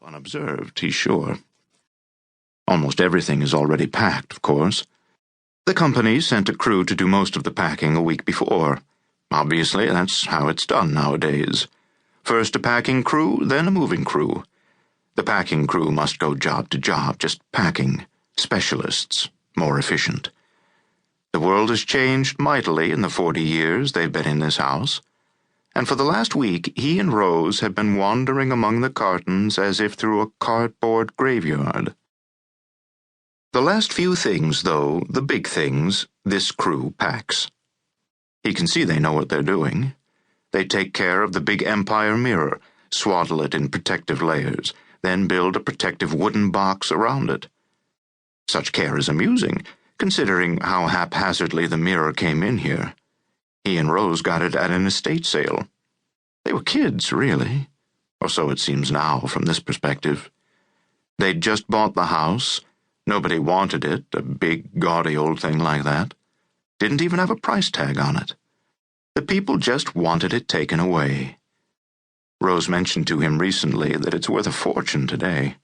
Unobserved, he's sure. Almost everything is already packed, of course. The company sent a crew to do most of the packing a week before. Obviously, that's how it's done nowadays. First a packing crew, then a moving crew. The packing crew must go job to job, just packing. Specialists, more efficient. The world has changed mightily in the 40 years they've been in this house. And for the last week, he and Rose have been wandering among the cartons as if through a cardboard graveyard. The last few things, though, the big things, this crew packs. He can see they know what they're doing. They take care of the big empire mirror, swaddle it in protective layers, then build a protective wooden box around it. Such care is amusing, considering how haphazardly the mirror came in here. He and Rose got it at an estate sale. They were kids, really. Or so it seems now, from this perspective. They'd just bought the house. Nobody wanted it, a big, gaudy old thing like that. Didn't even have a price tag on it. The people just wanted it taken away. Rose mentioned to him recently that it's worth a fortune today.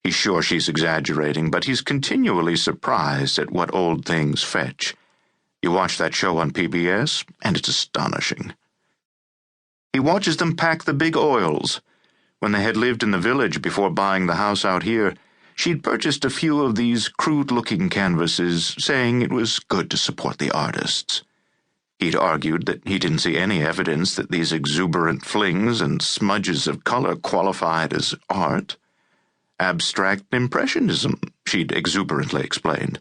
He's sure she's exaggerating, but he's continually surprised at what old things fetch. You watch that show on PBS, and it's astonishing. He watches them pack the big oils. When they had lived in the village before buying the house out here, she'd purchased a few of these crude-looking canvases, saying it was good to support the artists. He'd argued that he didn't see any evidence that these exuberant flings and smudges of color qualified as art. Abstract impressionism, she'd exuberantly explained.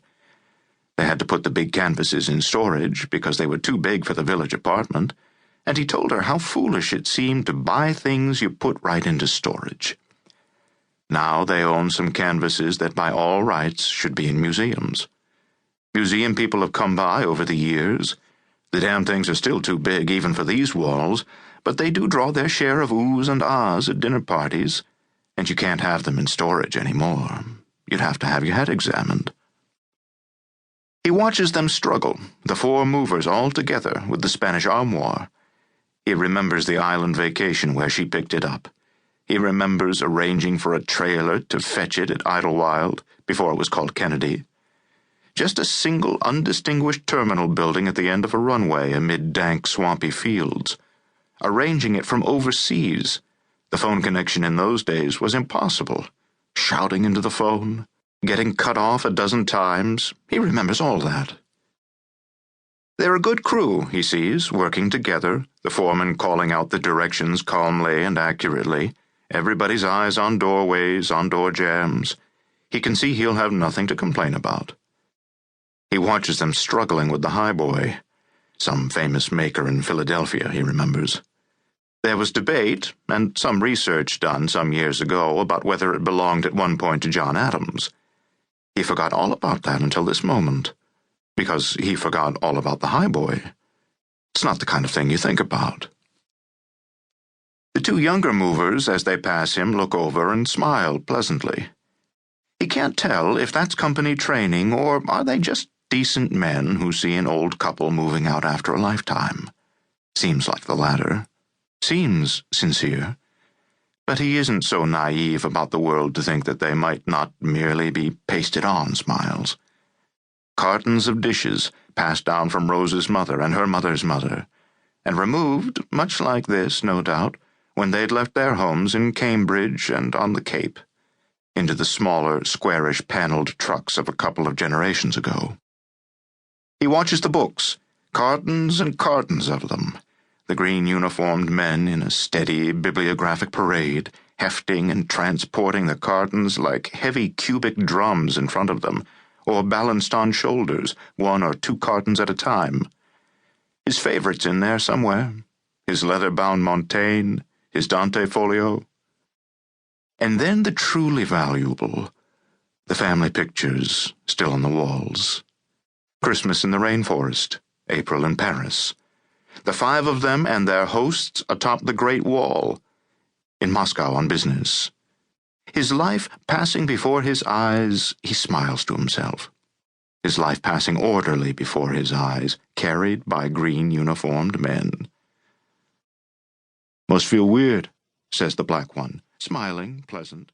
They had to put the big canvases in storage because they were too big for the village apartment, and he told her how foolish it seemed to buy things you put right into storage. Now they own some canvases that by all rights should be in museums. Museum people have come by over the years. The damn things are still too big even for these walls, but they do draw their share of oohs and ahs at dinner parties, and you can't have them in storage anymore. You'd have to have your head examined. He watches them struggle, the four movers all together with the Spanish armoire. He remembers the island vacation where she picked it up. He remembers arranging for a trailer to fetch it at Idlewild, before it was called Kennedy. Just a single, undistinguished terminal building at the end of a runway amid dank, swampy fields. Arranging it from overseas. The phone connection in those days was impossible. Shouting into the phone. Getting cut off a dozen times. He remembers all that. They're a good crew, he sees, working together, the foreman calling out the directions calmly and accurately, everybody's eyes on doorways, on door jambs. He can see he'll have nothing to complain about. He watches them struggling with the highboy, some famous maker in Philadelphia, he remembers. There was debate, and some research done some years ago about whether it belonged at one point to John Adams. He forgot all about that until this moment, because he forgot all about the highboy. It's not the kind of thing you think about. The two younger movers, as they pass him, look over and smile pleasantly. He can't tell if that's company training or are they just decent men who see an old couple moving out after a lifetime. Seems like the latter. Seems sincere. But he isn't so naive about the world to think that they might not merely be pasted-on smiles. Cartons of dishes passed down from Rose's mother and her mother's mother, and removed, much like this, no doubt, when they'd left their homes in Cambridge and on the Cape, into the smaller, squarish paneled trucks of a couple of generations ago. He watches the books, cartons and cartons of them, the green-uniformed men in a steady bibliographic parade, hefting and transporting the cartons like heavy cubic drums in front of them, or balanced on shoulders, 1 or 2 cartons at a time. His favorites in there somewhere, his leather-bound Montaigne, his Dante folio. And then the truly valuable, the family pictures still on the walls. Christmas in the rainforest, April in Paris. The 5 of them and their hosts atop the Great Wall, in Moscow on business. His life passing before his eyes, he smiles to himself. His life passing orderly before his eyes, carried by green-uniformed men. "Must feel weird," says the black one, smiling, pleasant.